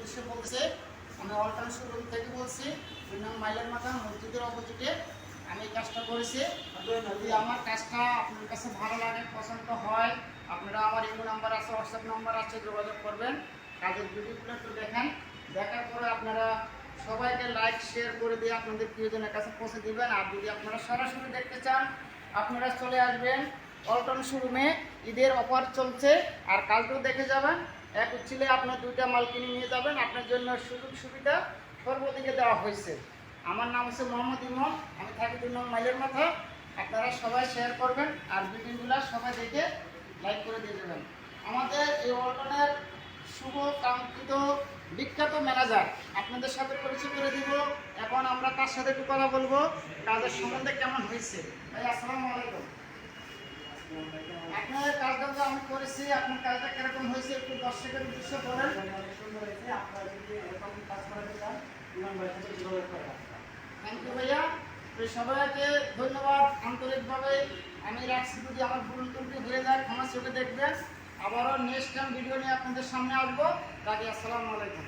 উদ্দেশ্যে বলছে। আমি অল্টান শোরুম থেকে বলছি, 2 নং মাইলের মাথা মসজিদের অপোজিটে আমি এই কাজটা করেছি। যদি আমার কাজটা আপনার কাছে ভালো লাগে, পছন্দ হয়, আপনারা আমার ইমো নাম্বার আছে, হোয়াটসঅ্যাপ নাম্বার আছে, যোগাযোগ করবেন। কাজের ভিডিওগুলো একটু দেখেন, দেখার পরে আপনারা সবাইকে লাইক শেয়ার করে দিয়ে আপনাদের প্রিয়জনের কাছে পৌঁছে দেবেন। আর যদি আপনারা সরাসরি দেখতে চান, আপনারা চলে আসবেন অল্টন শোরুমে। ঈদের অফার চলছে, আর কালকেও দেখে যাবেন। এক উচ্ছিলে আপনার 2টা মাল কিনে নিয়ে যাবেন, আপনার জন্য সুযোগ সুবিধা সর্বদিকে দেওয়া হয়েছে। আমার নাম হচ্ছে মোহাম্মদ ইমন, আমি থাকি 2 নং মাইলের মাথা। আপনারা সবাই শেয়ার করবেন আর ভিডিওগুলো সবাই দেখে লাইক করে দিয়ে দেবেন। আমাদের এই অল্টনের শুভ কাঙ্ক্ষিত বিখ্যাত ম্যানেজার আপনাদের সাথে পরিচয় করে দিব। এখন আমরা তার সাথে একটু কথা বলবো, কাজের সম্বন্ধে কেমন হয়েছে। ভাই আসসালামু আলাইকুম। আপনার কাজটা যে আমি করেছি, আপনার কাজটা কিরকম হয়েছে একটু দর্শকের উদ্দেশ্যে বলেন। অনেক সুন্দর হয়েছে। আপনারা যদি এরকম কাজ করাতে চান, ইমাম ভাইয়ের সাথে যোগাযোগ করা। থ্যাংক ইউ ভাইয়া। তো সবাইকে ধন্যবাদ আন্তরিকভাবে। আমি রাখছি, যদি আমার ভুল ত্রুটি হয়ে যায় ক্ষমা চোখে দেখবেন। আবারও নেক্সট টাইম ভিডিও নিয়ে আপনাদের সামনে আসবো। তাকে আসসালামু আলাইকুম।